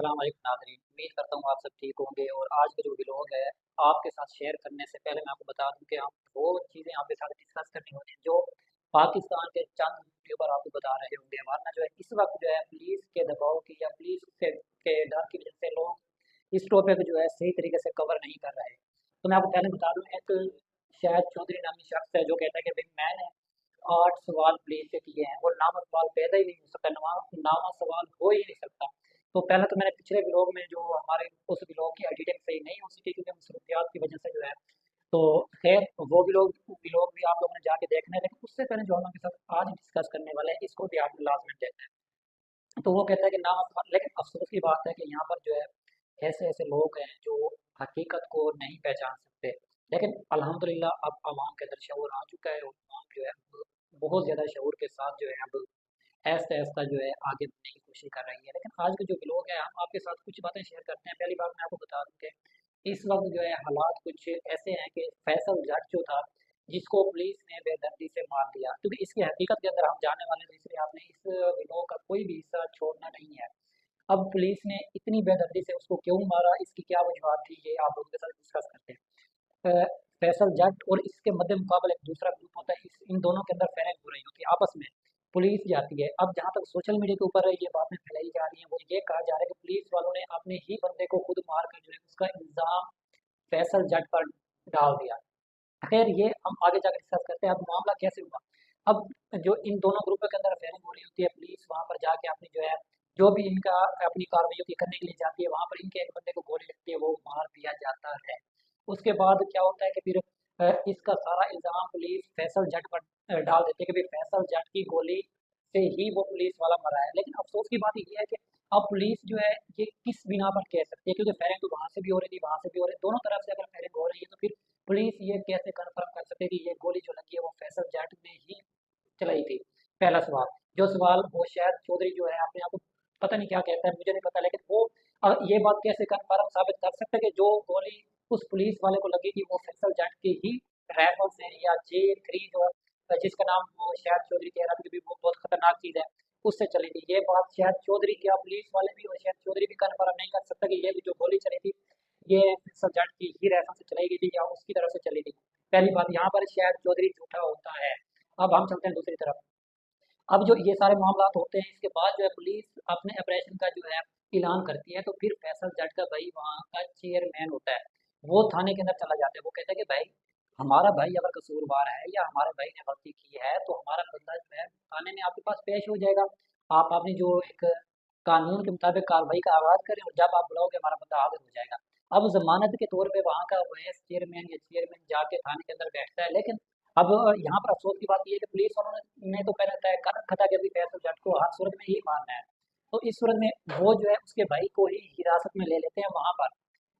अस्सलाम वालेकुम नाज़रीन। उम्मीद करता हूँ आप सब ठीक होंगे। और आज का जो व्लॉग है आपके साथ शेयर करने से पहले मैं आपको बता दूं कि हम वो चीज़ें आपके साथ डिस्कस करनी होती हैं जो पाकिस्तान के चंद यूट्यूबर आपको बता रहे होंगे, वरना जो है इस वक्त जो है पुलिस के दबाव की या के डर की वजह से लोग इस टॉपिक जो है सही तरीके से कवर नहीं कर रहे। तो मैं आपको पहले बता दूं, एक शायद चौधरी नामी शख्स है जो कहता है कि भाई मैंने 8 सवाल पुलिस से किए हैं और नामा सवाल पैदा ही नहीं हो सकता, नामा सवाल हो ही नहीं सकता। तो पहले तो मैंने पिछले व्लॉग में जो हमारे उस व्लॉग की एडिटिंग सही नहीं हो सकी क्योंकि मसरूफियात की वजह से जो है, तो खैर वो व्लॉग भी आप लोगों ने जाके देखना है। लेकिन उससे पहले जो हम आपके साथ आज डिस्कस करने वाले हैं इसको भी आप लाजमी देखना है। तो वो कहता है कि नामा सवाल, लेकिन अफसोस की बात है कि यहाँ पर जो है ऐसे ऐसे लोग हैं जो हकीकत को नहीं पहचान सकते। लेकिन अल्हम्दुलिल्लाह अब आवाम के अंदर शऊर आ चुका है और आवाम जो है अब बहुत ज़्यादा शऊर के साथ जो है अब ऐसा ऐसा जो है आगे बढ़ने की कोशिश कर रही है। लेकिन आज के जो व्लॉग है हम आपके साथ कुछ बातें शेयर करते हैं। पहली बात मैं आपको बता दूं कि इस वक्त जो है हालात कुछ ऐसे हैं कि फैसल जट जो था जिसको पुलिस ने बेदर्दी से मार दिया, क्योंकि इसकी हकीकत के अंदर हम जाने वाले हैं, तो इसलिए आपने इस व्लॉग का कोई भी हिस्सा छोड़ना नहीं है। अब पुलिस ने इतनी बेदर्दी से उसको क्यों मारा, इसकी क्या वजूहत थी, ये आप लोगों के साथ डिस्कस करते हैं। फैसल जट और इसके मद्दे मुकाबले एक दूसरा ग्रुप होता है, इन दोनों के अंदर फायरिंग हो रही होती है आपस में। पुलिस जाती है, अब जहाँ तक सोशल मीडिया के ऊपर ये बातें फैलाई जा रही हैं वो ये कहा जा रहा है कि पुलिस वालों ने अपने ही बंदे को खुद मार कर जो है उसका इल्ज़ाम फैसल जट पर डाल दिया। खैर ये हम आगे जाकर डिस्कस करते हैं अब मामला कैसे हुआ। अब जो इन दोनों ग्रुपों के अंदर फायरिंग हो रही होती है, पुलिस वहाँ पर जाके अपनी जो है जो भी इनका अपनी कार्रवाई की करने के लिए जाती है, वहाँ पर इनके एक बंदे को गोली लगती है, वो मार दिया जाता है। उसके बाद क्या होता है कि फिर इसका सारा इल्ज़ाम पुलिस फैसल जट पर डाल देती है कि भाई फैसल जट की गोली से ही वो पुलिस वाला मरा है। लेकिन अफसोस की बात ये है कि अब पुलिस जो है ये किस बिना पर कह सकती है, क्योंकि फायरिंग तो वहाँ से भी हो रही थी वहाँ से भी हो रही है, दोनों तरफ से अगर फायरिंग हो रही है तो फिर पुलिस ये कैसे कन्फर्म कर सकती है कि ये गोली जो लगी है वो फैसल जट ने ही चलाई थी। पहला सवाल, जो सवाल वो शायद चौधरी जो है अपने आप को पता नहीं क्या कहता है, मुझे नहीं पता, लेकिन वो ये बात कैसे कन्फर्म साबित कर सकते हैं कि जो गोली उस पुलिस वाले को लगी थी वो फैसल जट की ही राइफल से या J3 जो जिसका नाम वो शायद चौधरी कह रहा था कि भी वो बहुत खतरनाक चीज़ है, उससे चली थी। ये बात शायद चौधरी क्या पुलिस वाले भी और शायद चौधरी भी कन्फर्म नहीं कर सकता कि ये जो गोली चली थी ये फैसल जट की ही राइफल से चलाई गई थी या उसकी तरफ से चली थी। पहली बात यहाँ पर शायद चौधरी झूठा होता है। अब हम चलते हैं दूसरी तरफ। अब जो ये सारे मामलात होते हैं इसके बाद जो है पुलिस अपने ऑपरेशन का जो है ऐलान करती है, तो फिर फैसल जट का भाई वहाँ का चेयरमैन होता है, वो थाने के अंदर चला जाता है। वो कहता है कि भाई हमारा भाई अगर कसूरवार है या हमारे भाई ने गलती की है तो हमारा बंदा जो है थाने में आपके पास पेश हो जाएगा। आप अपनी जो एक कानून के मुताबिक कार्रवाई का आगाज करें और जब आप बुलाओगे हमारा बंदा हाजिर हो जाएगा। अब जमानत के तौर पे वहाँ का वाइस चेयरमैन या चेयरमैन जाके थाने के अंदर बैठता है। लेकिन अब यहाँ पर अफसोस की बात यह है कि पुलिस वालों ने तो पहले तय कर रखा था कि अभी फैसल जट को हर सूरत में ही मारना है। तो इस सूरत में वो जो है उसके भाई को ही हिरासत में ले लेते हैं वहां पर,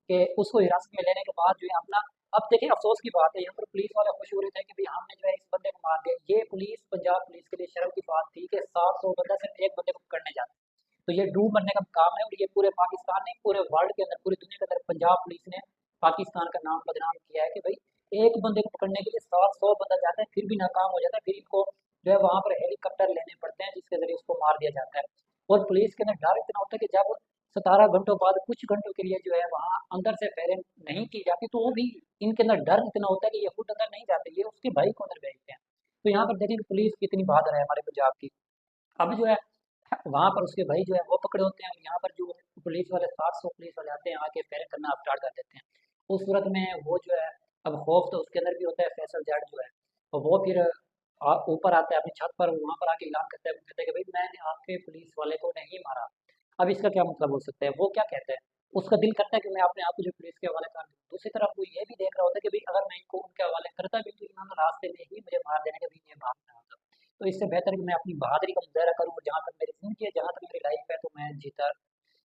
कि उसको हिरासत में लेने के बाद जो है अपना, अब देखिए अफसोस की बात है यहाँ पर पुलिस वाले खुश हो रहे थे कि भाई हमने जो है इस बंदे को मार दिया। ये पुलिस पंजाब पुलिस के लिए शर्म की बात थी कि 700 बंदा सिर्फ एक बंदे को पकड़ने जाता है। तो ये डूब मरने का काम है और ये पूरे पाकिस्तान नहीं पूरे वर्ल्ड के अंदर पूरी दुनिया के अंदर पंजाब पुलिस ने पाकिस्तान का नाम बदनाम किया है कि भाई एक बंदे को पकड़ने के लिए 700 बंदा जाता है फिर भी नाकाम हो जाता है। फिर इनको जो है वहां पर हेलीकॉप्टर लेने पड़ते हैं जिसके जरिए उसको मार दिया जाता है। और पुलिस के अंदर डर इतना होता है कि जब 17 घंटों बाद कुछ घंटों के लिए जो है वहाँ अंदर से फायरिंग नहीं की जाती तो वो भी इनके अंदर डर इतना होता है कि ये खुद अंदर नहीं जाते, ये उसके भाई को अंदर भेजते हैं। तो यहाँ पर देखिए कि पुलिस कितनी बहादुर है हमारे पंजाब की। अब जो है वहाँ पर उसके भाई जो है वो पकड़े होते हैं और यहाँ पर जो पुलिस वाले 700 पुलिस वाले आते हैं आके फायरिंग करना स्टार्ट कर देते हैं। उस सूरत में वो जो है, अब खौफ तो उसके अंदर भी होता है, फैसल जट जो है तो वो फिर ऊपर आता है अपनी छत पर, वहाँ पर आके ऐलान करता है, वो कहता है कि भाई मैंने आपके पुलिस वाले को नहीं मारा। अब इसका क्या मतलब हो सकता है, वो क्या कहता है, उसका दिल करता है कि मैं अपने आप को जो पुलिस के हवाले कर दूँ। दूसरी तरफ वो ये भी देख रहा होता है कि भाई अगर मैं इनको उनके हवाले करता भी तो इन्होंने रास्ते में ही मुझे मार देने के भी ये भाग में आता। तो इससे बेहतर है कि मैं अपनी बहादुरी का मुजाहरा करूँ और जहाँ तक मेरी ज़िंदगी है, जहाँ तक मेरी लाइफ है तो मैं जीता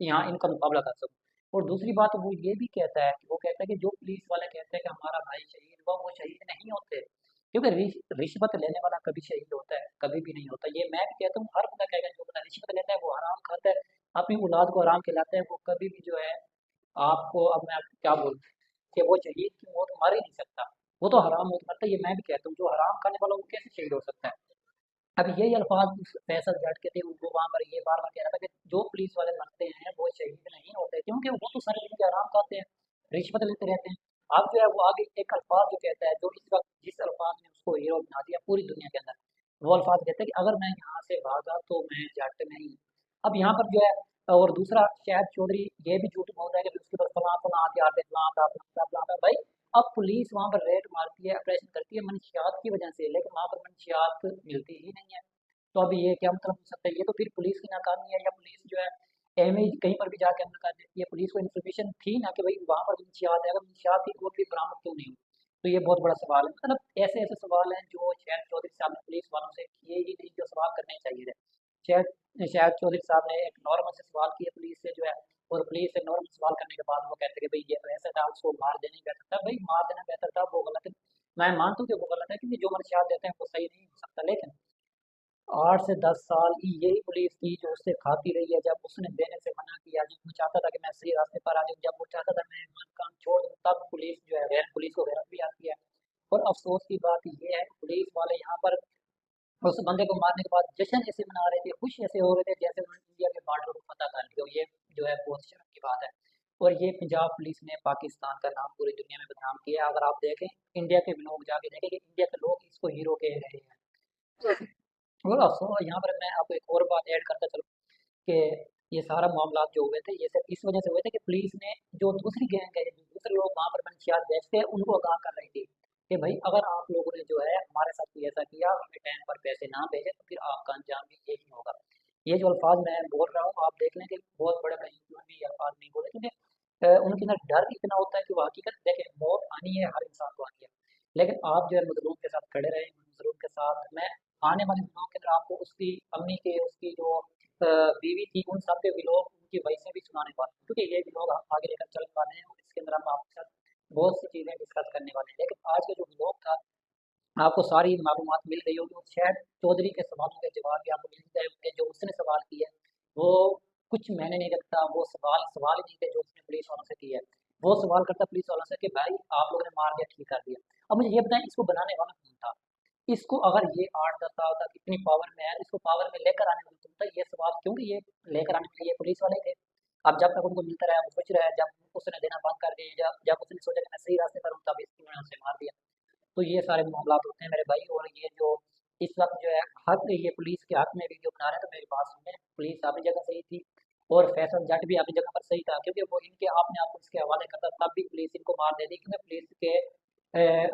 यहाँ इनका मुकाबला कर सकूँ। और दूसरी बात वो ये भी कहता है कि वो कहता है कि जो पुलिस वाले कहते हैं कि हमारा भाई शहीद हुआ, वो शहीद नहीं होते, क्योंकि रिश्वत लेने वाला कभी शहीद होता है, कभी भी नहीं होता। ये मैं भी कहता हूँ, हर बंदा कहेगा जो बंदा रिश्वत लेता है वो हराम खाता है, अपनी औलाद को हराम खिलाता है, वो कभी भी जो है आपको, अब मैं आपको क्या बोलूँ, कि वो शहीद की मौत मर ही नहीं सकता, वो तो हराम मौत मरता है। ये मैं भी कहता हूँ, जो हराम खाने वाला वो कैसे शहीद हो सकता है। अब यही अल्फाज उस फैसल जट के थे, उनको वहाँ पर ये बार बार कह रहा था कि जो पुलिस वाले मरते हैं वो शहीद नहीं होते, क्योंकि वो तो सारे दिन के आराम खाते हैं, रिश्वत लेते रहते हैं। अब जो है वो आगे एक अल्फाज जो कहता है, जो इस वक्त जिस अल्फाज ने उसको हीरो बना दिया पूरी दुनिया के अंदर, वो अल्फाज कहता है कि अगर मैं यहाँ से भागा तो मैं जट नहीं। अब यहाँ पर जो है, और दूसरा शाहिद चौधरी ये भी झूठ बोल रहा है कि उसके पास फलां फलां हथियार थे, फलां था फलां था फलां था। भाई अब पुलिस वहां पर रेड मारती है, ऑपरेशन करती है मनशियात की वजह से, लेकिन वहां पर मनशियात मिलती ही नहीं है। तो अभी ये क्या मतलब हो सकता है? ये तो फिर पुलिस की नाकामी है, या पुलिस जो है एवं ही कहीं पर भी जाके अंदर कर देती है। पुलिस को इन्फॉर्मेशन थी ना कि भाई वहां पर मंशियात है, अगर मंशियात थी तो वो फिर बरामद क्यों नहीं हुई? तो ये बहुत बड़ा सवाल है। मतलब ऐसे ऐसे सवाल हैं जो शायद चौधरी साहब ने पुलिस वालों से किए ही नहीं, जो सवाल करने चाहिए थे। शायद शायद चौधरी साहब ने एक नॉर्मल से सवाल किए पुलिस से जो है, और पुलिस से नॉर्मल सवाल करने के बाद वो कहते हैं कि भाई ये तो ऐसा था, उसको मार देना ही बेहतर था। भाई मार देना बेहतर था वो गलत है, मैं मानता हूँ कि वो गलत है, क्योंकि जो मंशियात देते हैं वो सही नहीं हो सकता। लेकिन 8 से 10 साल की यही पुलिस थी जो उससे खाती रही है। जब उसने देने से मना किया, जब वो चाहता था कि मैं सही रास्ते पर आ जाऊँ, जब वो चाहता था मैं मन काम छोड़ दूँ, तब पुलिस जो है गैर पुलिस को गैरत भी आती है। और अफसोस की बात ये है, पुलिस वाले यहाँ पर उस बंदे को मारने के बाद जश्न ऐसे मना रहे थे, खुश ऐसे हो रहे थे जैसे उन्होंने इंडिया के बॉर्डर को फतह कर लिया हो। ये जो है बहुत शर्म की बात है। और ये पंजाब पुलिस ने पाकिस्तान का नाम पूरी दुनिया में बदनाम किया। अगर आप देखें, इंडिया के लोग जाके देखें कि इंडिया के लोग इसको हीरो कह रहे हैं। और अफसोस यहाँ पर मैं आपको एक और बात ऐड करता चलूँ कि ये सारा मामला जो हुए थे, ये सिर्फ इस वजह से हुए थे कि पुलिस ने जो दूसरी गैंग है, जो दूसरे लोग वहाँ पर मंशियात बेचते हैं, उनको आगाह कर रही थी कि भाई अगर आप लोगों ने जो है हमारे साथ कोई ऐसा किया, हमें टाइम पर पैसे ना भेजे, तो फिर आपका अंजाम भी यही होगा। ये जो अल्फाज मैं बोल रहा हूँ, आप देख लें कि बहुत बड़े बड़े यूट्यूबर भी ये अल्फाज नहीं बोले, क्योंकि उनके अंदर डर इतना होता है कि वो हकीकत देखें, मौत आनी है, हर इंसान को आनी है। लेकिन आप जो है मजलूम के साथ खड़े रहे, मजलूम के साथ। मैं आने वाले दिनों के अंदर आपको उसकी अम्मी के, उसकी जो बीवी थी, उन सब के व्लॉग, उनकी वजह भी सुनाने वाले हैं, क्योंकि ये व्लॉग हम आगे लेकर चलने वाले हैं, और इसके अंदर हम आपके साथ बहुत सी चीज़ें डिस्कस करने वाले हैं। लेकिन आज का जो व्लॉग था, आपको सारी मालूमात मिल गई होगी, और शायद चौधरी के सवालों के जवाब भी आपको मिल गए होंगे। जो उसने सवाल किए वो कुछ मैंने नहीं रखता, वो सवाल सवाल ही नहीं थे जो उसने पुलिस वालों से किया है। वो सवाल करता पुलिस वालों से कि भाई आप लोगों ने मार दिया, ठीक कर दिया, अब मुझे ये बताएं इसको बनाने वाला कौन था? इसको अगर ये 8-10 साल तक इतनी पावर में है, इसको पावर में लेकर आने वाला कौन था? ये सवाल, क्योंकि ये लेकर आने के लिए पुलिस वाले थे। अब जब तक उनको मिलता रहा, वो कुछ रहा, जब उसने देना बंद कर दिया, जब जब उसने सोचा कि मैं सही रास्ते पर हूँ, तब इसकी उन्होंने उसे मार दिया। तो ये सारे मामलात होते हैं मेरे भाई। और ये जो इस वक्त जो है हक, ये पुलिस के हक में वीडियो बना रहे हैं, तो मेरी बात सुने, पुलिस अपनी जगह सही थी, और फैसल जट भी अपनी जगह पर सही था, क्योंकि वो इनके आपने आपको इसके हवाले करता, तब भी पुलिस इनको मार दे दी, क्योंकि पुलिस के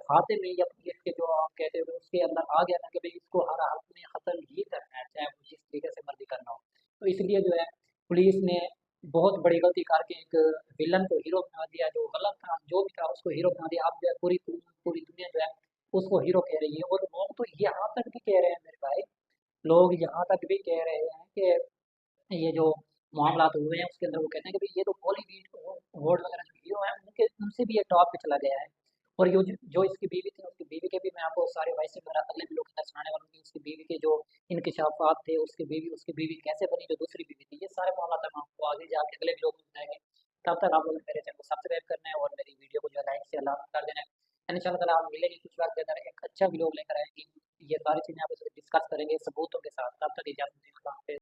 हाथे में, या पुलिस के जो आप कहते हो उसके अंदर आ गया था कि भाई इसको हर हालत में कत्ल ही करना है, चाहे वो जिस तरीके से मर्जी करना हो। तो इसलिए जो है पुलिस ने बहुत बड़ी गलती करके एक विलन को हीरो बना दिया, जो गलत था, जो भी था उसको हीरो बना दिया। अब जो है पूरी दुनिया जो है उसको हीरो कह रही है। और लोग तो यहाँ तक भी कह रहे हैं मेरे भाई, लोग यहाँ तक भी कह रहे हैं कि ये जो मामला तो हुए हैं उसके अंदर वो कहते हैं कि भाई ये तो बॉलीवुड अवार्ड वगैरह जो हीरो हैं उनके, उनसे भी ये टॉप पे चला गया है। और जो जो इसकी बीवी थी, उसकी बीवी के भी मैं आपको सारे वैसे वगैरह अगले वीडियो के अंदर सुनाने वाला हूँ कि उसकी बीवी के जो इंकशाफात थे, उसकी बीवी कैसे बनी, जो दूसरी बीवी थी। ये सारे मामला हम आपको आगे जाके अगले वीडियो में बताएंगे। तब तक आप लोग मेरे चैनल को सब्सक्राइब करना है, और मेरी वीडियो को जो है लाइक से अलावा कर देना है। इंशाल्लाह आप मिलेंगे कुछ वक्त के अंदर, एक अच्छा वीडियो लेकर आएंगे, ये सारी चीज़ें आप डिस्कस करेंगे सबूतों के साथ। तब तक इजाज़त दीजिए, अल्लाह हाफ़िज़।